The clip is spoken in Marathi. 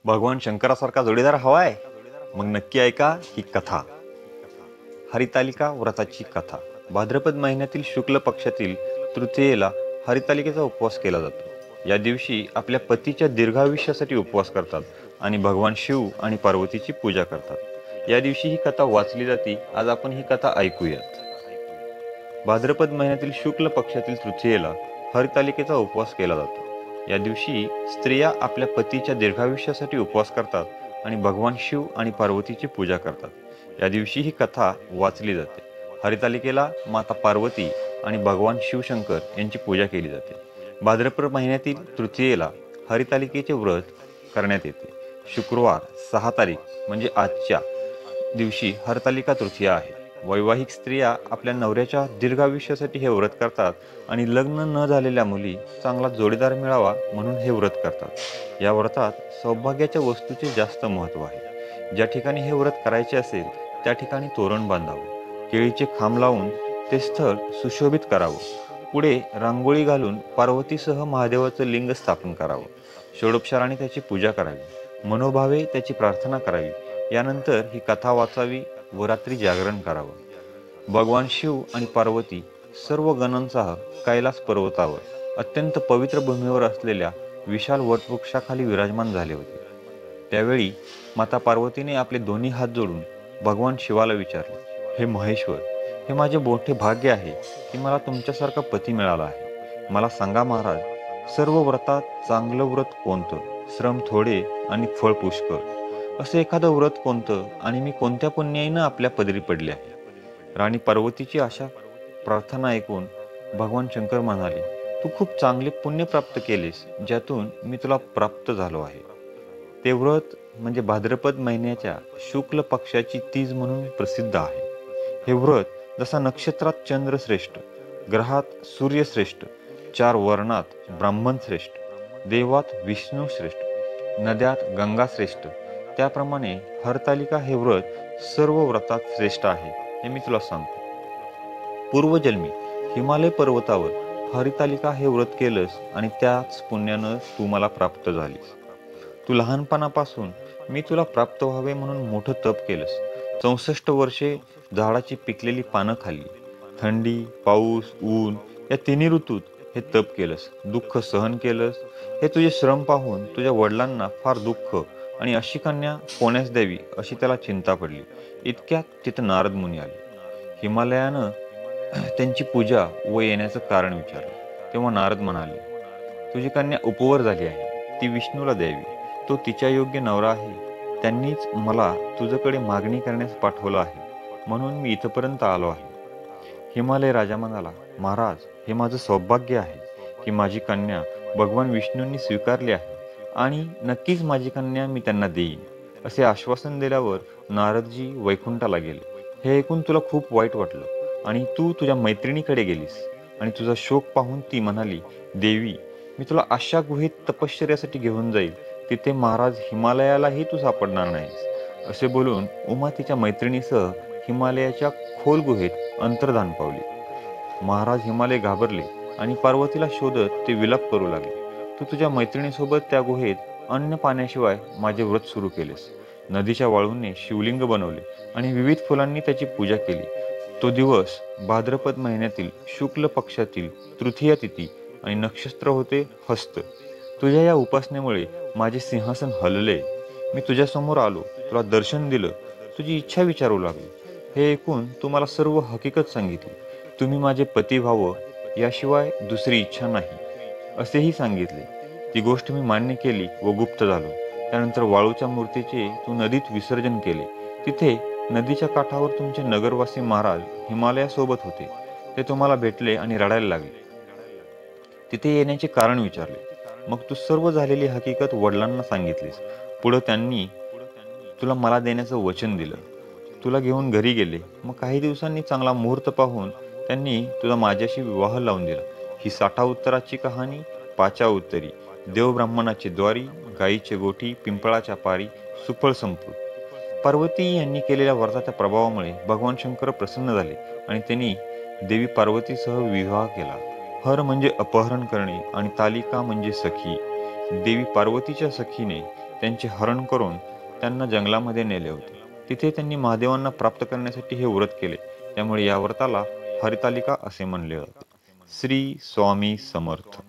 भगवान शंकरासारखा जोडीदार हवाय? मग नक्की ऐका ही कथा. हरितालिका व्रताची कथा. भाद्रपद महिन्यातील शुक्ल पक्षातील तृतीयेला हरितालिकेचा उपवास केला जातो. या दिवशी आपल्या पतीच्या दीर्घायुष्यासाठी उपवास करतात आणि भगवान शिव आणि पार्वतीची पूजा करतात. या दिवशी ही कथा वाचली जाते. आज आपण ही कथा ऐकूयात. भाद्रपद महिन्यातील शुक्ल पक्षातील तृतीयेला हरितालिकेचा उपवास केला जातो. या दिवशी स्त्रिया आपल्या पतीच्या दीर्घायुष्यासाठी उपवास करतात आणि भगवान शिव आणि पार्वतीची पूजा करतात. या दिवशी ही कथा वाचली जाते. हरितालिकेला माता पार्वती आणि भगवान शिवशंकर यांची पूजा केली जाते. भाद्रपद महिन्यातील तृतीयेला हरितालिकेचे व्रत करण्यात येते. शुक्रवार 6 तारीख म्हणजे आजच्या दिवशी हरतालिका तृतीया आहे. वैवाहिक स्त्रिया आपल्या नवऱ्याच्या दीर्घायुष्यासाठी हे व्रत करतात आणि लग्न न झालेल्या मुली चांगला जोडीदार मिळावा म्हणून हे व्रत करतात. या व्रतात सौभाग्याच्या वस्तूचे जास्त महत्त्व आहे. ज्या ठिकाणी हे व्रत करायचे असेल त्या ठिकाणी तोरण बांधावं, केळीचे खांब लावून ते स्थळ सुशोभित करावं, पुढे रांगोळी घालून पार्वतीसह महादेवाचं लिंग स्थापन करावं, षोडोपचाराने त्याची पूजा करावी, मनोभावे त्याची प्रार्थना करावी. यानंतर ही कथा वाचावी व रात्री जागरण करावं. भगवान शिव आणि पार्वती सर्व गणांसह कैलास पर्वतावर अत्यंत पवित्र भूमीवर असलेल्या विशाल वटवृक्षाखाली विराजमान झाले होते. त्यावेळी माता पार्वतीने आपले दोन्ही हात जोडून भगवान शिवाला विचारले, हे महेश्वर, हे माझे मोठे भाग्य आहे की मला तुमच्यासारखा पती मिळाला आहे. मला सांगा महाराज, सर्व व्रतात चांगलं व्रत कोणतं, श्रम थोडे आणि फळ पुष्कळ, असं एखादं व्रत कोणतं आणि मी कोणत्या पुण्याईनं आपल्या पदरी पडले आहे? राणी पार्वतीची आशा प्रार्थना ऐकून भगवान शंकर म्हणाले, तू खूप चांगले पुण्य प्राप्त केलेस, ज्यातून मी तुला प्राप्त झालो आहे. ते व्रत म्हणजे भाद्रपद महिन्याच्या शुक्ल पक्षाची तीज म्हणून प्रसिद्ध आहे. हे व्रत जसा नक्षत्रात चंद्र श्रेष्ठ, ग्रहात सूर्य श्रेष्ठ, 4 वर्णात ब्राह्मण श्रेष्ठ, देवात विष्णू श्रेष्ठ, नद्यात गंगा श्रेष्ठ, त्याप्रमाणे हरतालिका हे व्रत सर्व व्रतात श्रेष्ठ आहे हे मी तुला सांगतो. पूर्वजन्मी हिमालय पर्वतावर हरितालिका हे व्रत केलंस आणि त्याच पुण्यानं तू मला प्राप्त झालीस. तू लहानपणापासून मी तुला प्राप्त व्हावे म्हणून मोठं तप केलंस. 64 वर्षे झाडाची पिकलेली पानं खाल्ली. थंडी, पाऊस, ऊन या तिन्ही ऋतूत हे तप केलंस. दुःख सहन केलंस. हे तुझे श्रम पाहून तुझ्या वडिलांना फार दुःख आणि अशी कन्या कोण्यास द्यावी अशी त्याला चिंता पडली. इतक्यात तिथं नारद मुनी आले. हिमालयानं त्यांची पूजा व येण्याचं कारण विचारलं. तेव्हा नारद म्हणाले, तुझी कन्या उपवर झाली आहे, ती विष्णूला द्यावी. तो तिच्या योग्य नवरा आहे. त्यांनीच मला तुझ्याकडे मागणी करण्यास पाठवलं आहे, म्हणून मी इथपर्यंत आलो आहे. हिमालय राजा म्हणाला, महाराज, हे माझं सौभाग्य आहे की माझी कन्या भगवान विष्णूंनी स्वीकारली आहे आणि नक्कीच माझी कन्या मी त्यांना देईन. असे आश्वासन दिल्यावर नारदजी वैकुंठाला गेले. हे ऐकून तुला खूप वाईट वाटलं आणि तू तुझ्या मैत्रिणीकडे गेलीस आणि तुझा शोक पाहून ती म्हणाली, देवी, मी तुला अशा गुहेत तपश्चर्यासाठी घेऊन जाईल, तिथे महाराज हिमालयालाही तू सापडणार नाहीस. असे बोलून उमा तिच्या मैत्रिणीसह हिमालयाच्या खोल गुहेत अंतर्धान पावली. महाराज हिमालय घाबरले आणि पार्वतीला शोधत ते विलाप करू लागले. तू तुझ्या मैत्रिणीसोबत त्या गुहेत अन्न पाण्याशिवाय माझे व्रत सुरू केलेस. नदीच्या वाळूने शिवलिंग बनवले आणि विविध फुलांनी त्याची पूजा केली. तो दिवस भाद्रपद महिन्यातील शुक्ल पक्षातील तृतीया तिथी आणि नक्षत्र होते हस्त. तुझ्या या उपासनेमुळे माझे सिंहासन हलले. मी तुझ्यासमोर आलो, तुला दर्शन दिलं, तुझी इच्छा विचारू लागली. हे ऐकून तू मला सर्व हकीकत सांगितली. तुम्ही माझे पती व्हावं याशिवाय दुसरी इच्छा नाही असेही सांगितले. ती गोष्ट मी मान्य केली व गुप्त झालो. त्यानंतर वाळूच्या मूर्तीचे तू नदीत विसर्जन केले. तिथे नदीच्या काठावर तुमचे नगरवासी महाराज हिमालयासोबत होते. ते तुम्हाला भेटले आणि रडायला लागले. तिथे येण्याचे कारण विचारले. मग तू सर्व झालेली हकीकत वडिलांना सांगितलीस. पुढं त्यांनी तुला मला देण्याचं वचन दिलं. तुला घेऊन घरी गेले. मग काही दिवसांनी चांगला मुहूर्त पाहून त्यांनी तुला माझ्याशी विवाह लावून दिला. ही 60 उत्तराची कहाणी 5 उत्तरी, देव ब्राह्मणाची द्वारी, गायीचे गोठी, पिंपळाच्या पारी, सुफळ संपूत. पार्वती यांनी केलेल्या व्रताच्या प्रभावामुळे भगवान शंकर प्रसन्न झाले आणि त्यांनी देवी पार्वतीसह विवाह केला. हर म्हणजे अपहरण करणे आणि तालिका म्हणजे सखी. देवी पार्वतीच्या सखीने त्यांचे हरण करून त्यांना जंगलामध्ये नेले होते. तिथे त्यांनी महादेवांना प्राप्त करण्यासाठी हे व्रत केले. त्यामुळे या व्रताला हरितालिका असे म्हणले जाते. श्री स्वामी समर्थ.